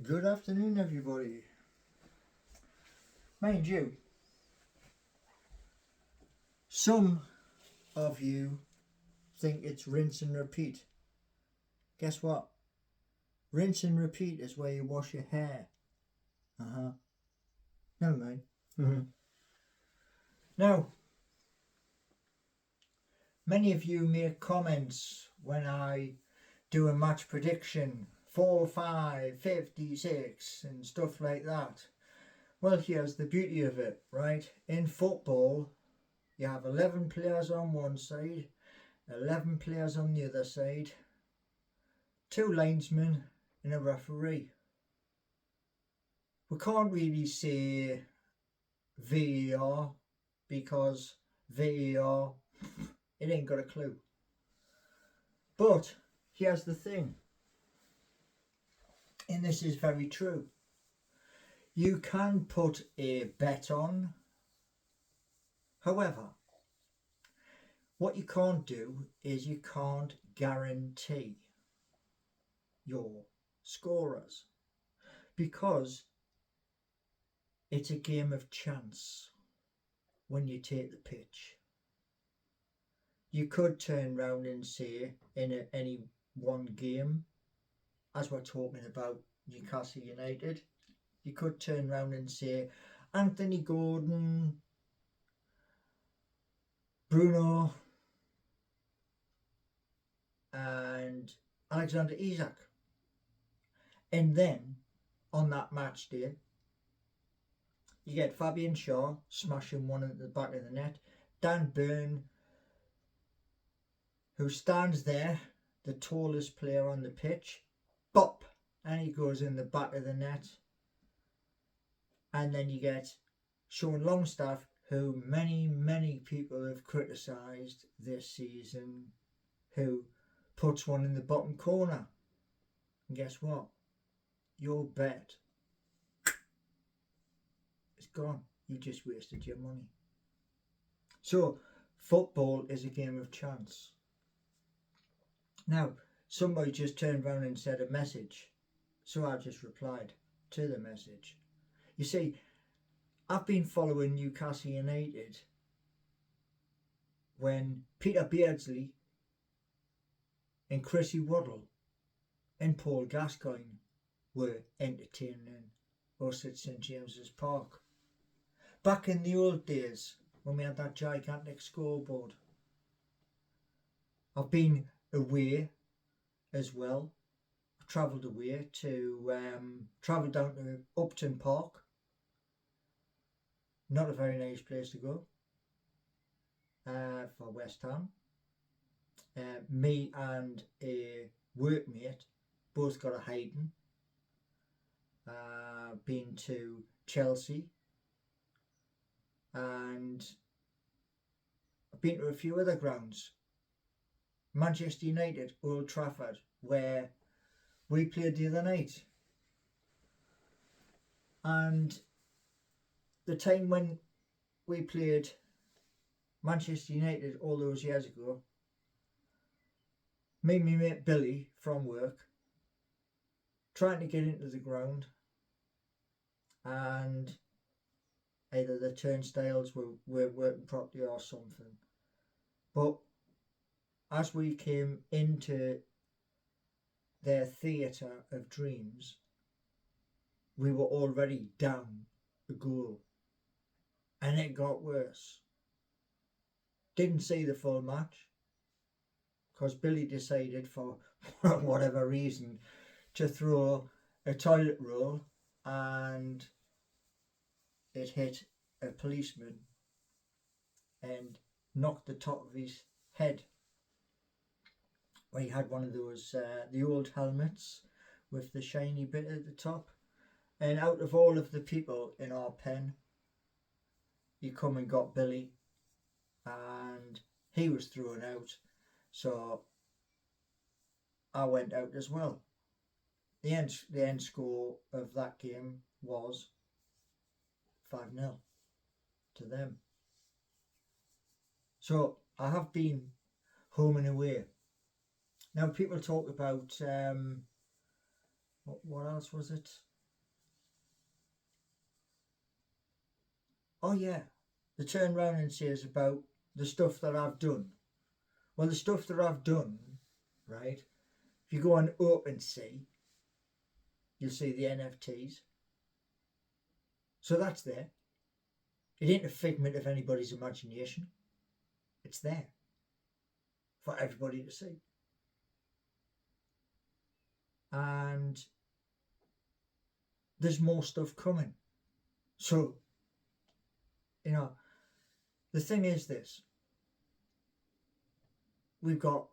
Good afternoon, everybody. Mind you, some of you think it's rinse and repeat. Guess what? Rinse and repeat is where you wash your hair. Never mind. Now, many of you make comments when I do a match prediction, 4, 5, 56 and stuff like that. Well, here's the beauty of it, right? In football, you have 11 players on one side, 11 players on the other side, 2 linesmen and a referee. We can't really say VAR because VAR, it ain't got a clue. But here's the thing, and this is very true. You can put a bet on. However, what you can't do is you can't guarantee your scorers because it's a game of chance when you take the pitch. You could turn round and say in any one game, as we're talking about Newcastle United, you could turn round and say Anthony Gordon, Bruno and Alexander Isak. And then on that match day, you get Fabian Shaw smashing one at the back of the net, Dan Burn, who stands there, the tallest player on the pitch, bop, and he goes in the back of the net. And then you get Sean Longstaff, who many people have criticised this season, who puts one in the bottom corner. And guess what? Your bet is gone. You just wasted your money. So, football is a game of chance. Now, somebody just turned around and said a message. So I just replied to the message. You see, I've been following Newcastle United when Peter Beardsley and Chrissy Waddle and Paul Gascoigne were entertaining us at St James's Park. Back in the old days when we had that gigantic scoreboard. I've been away as well. I've travelled away to, travelled down to Upton Park. Not a very nice place to go for West Ham. Me and a workmate both got a hiding. Been to Chelsea and I've been to a few other grounds. Manchester United, Old Trafford, where we played the other night. And the time when we played Manchester United all those years ago, me and my mate Billy from work trying to get into the ground, and either the turnstiles weren't working properly or something. But as we came into their theatre of dreams, we were already down a goal. And it got worse. Didn't see the full match because Billy decided, for whatever reason, to throw a toilet roll and it hit a policeman and knocked the top of his head. He had one of those, the old helmets with the shiny bit at the top. And out of all of the people in our pen, he come and got Billy and he was thrown out. So I went out as well. The end score of that game was 5-0 to them. So I have been home and away. Now people talk about what else was it? oh yeah, they turn around and says about the stuff that I've done. Well, the stuff that I've done, right, if you go on OpenSea, you'll see the NFTs. So that's there. It ain't a figment of anybody's imagination. It's there for everybody to see. And there's more stuff coming. So, the thing is this. We've got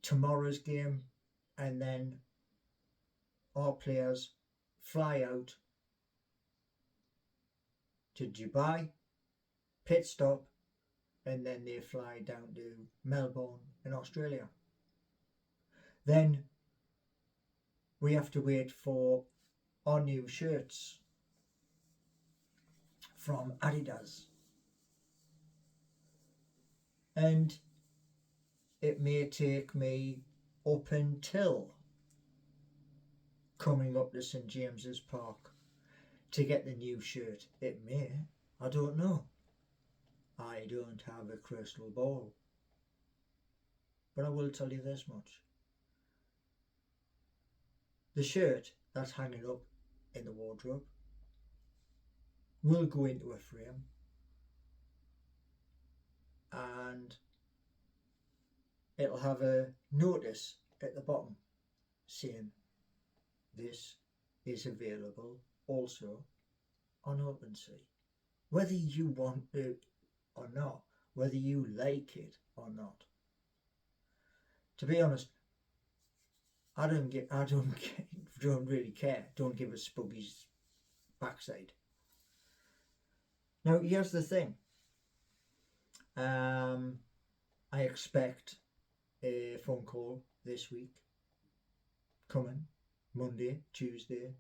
tomorrow's game, and then our players fly out to Dubai, pit stop, and then they fly down to Melbourne in Australia. Then we have to wait for our new shirts from Adidas. And it may take me up until coming up to St James's Park to get the new shirt. It may. I don't know. I don't have a crystal ball. But I will tell you this much. The shirt that's hanging up in the wardrobe will go into a frame, and it'll have a notice at the bottom saying this is available also on OpenSea. Whether you want it or not, whether you like it or not. To be honest, I don't really care. Don't give a spuggy's backside. Now here's the thing. I expect a phone call this week coming, Monday, Tuesday.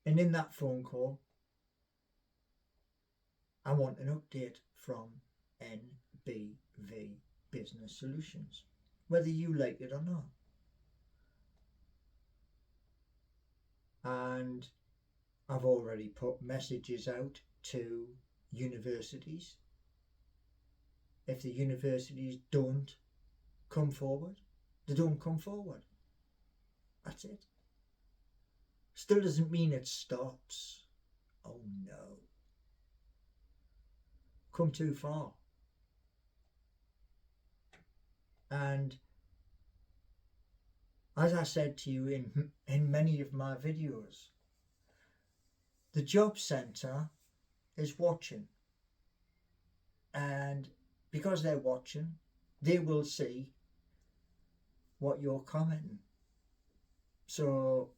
And in that phone call, I want an update from NBV Business Solutions, whether you like it or not. And I've already put messages out to universities. If the universities don't come forward, they don't come forward. That's it. Still doesn't mean it stops. Oh no. Come too far. And as I said to you in many of my videos, the job centre is watching. And because they're watching, they will see what you're commenting. So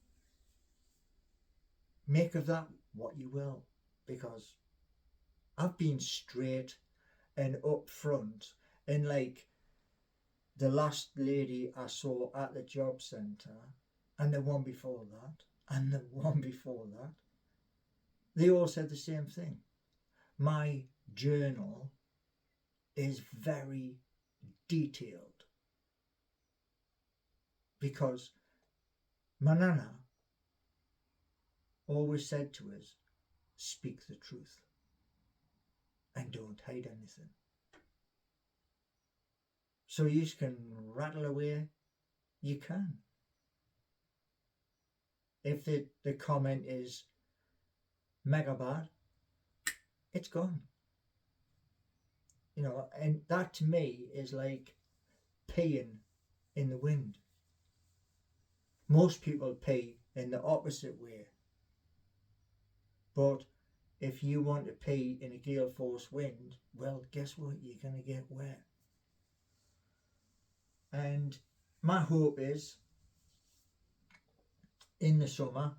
make of that what you will, because I've been straight and upfront, and like the last lady I saw at the job centre, and the one before that, and the one before that, they all said the same thing. My journal is very detailed because my nana always said to us, speak the truth and don't hide anything. So you can rattle away, you can. If the comment is mega bad, it's gone. And that to me is like peeing in the wind. Most people pee in the opposite way. But if you want to pee in a gale force wind, well, guess what? You're going to get wet. And my hope is, in the summer,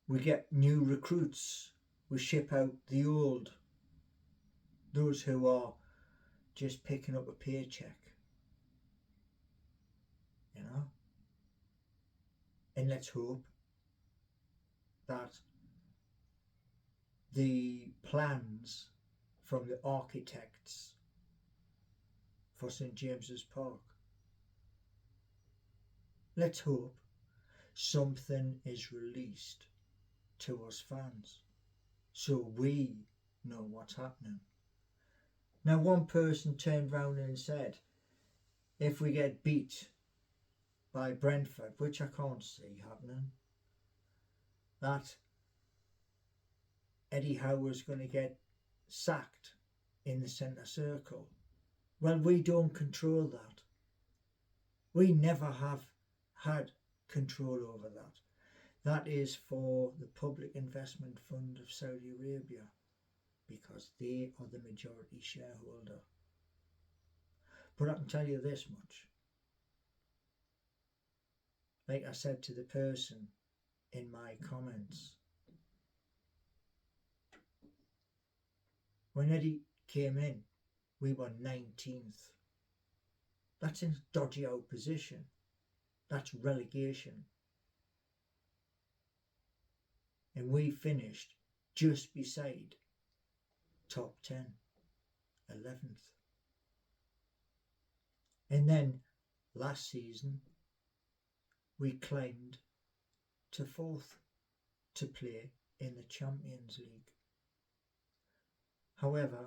we get new recruits. We ship out the old, those who are just picking up a paycheck. And let's hope that the plans from the architects for St James's Park, let's hope something is released to us fans. so we know what's happening. Now, one person turned round and said, if we get beat by Brentford, which I can't see happening, that Eddie Howe was going to get sacked in the centre circle. Well, we don't control that. We never have had control over that. That is for the Public Investment Fund of Saudi Arabia, because they are the majority shareholder. But I can tell you this much. Like I said to the person in my comments, when Eddie came in, we were 19th. That's in dodgy out position. That's relegation. And we finished just beside top 10, 11th. And then last season, we climbed to 4th to play in the Champions League. However,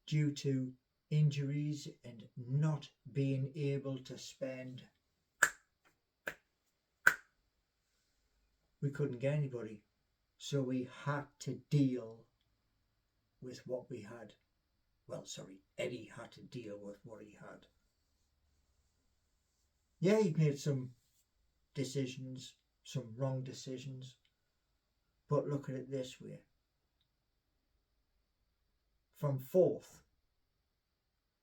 due to injuries and not being able to spend, we couldn't get anybody. So we had to deal with what we had. Well, sorry, Eddie had to deal with what he had. Yeah, he made some decisions, some wrong decisions. But look at it this way. From 4th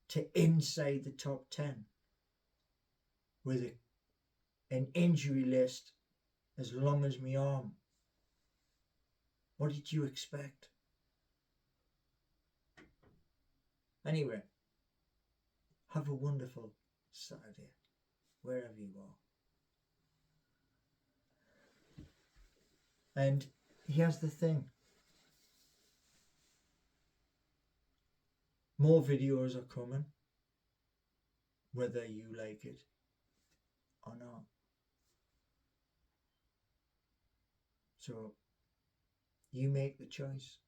to inside the top 10 with an injury list as long as my arm. What did you expect? Anyway, have a wonderful Saturday, wherever you are. And here's the thing. More videos are coming, whether you like it or not. So, you make the choice.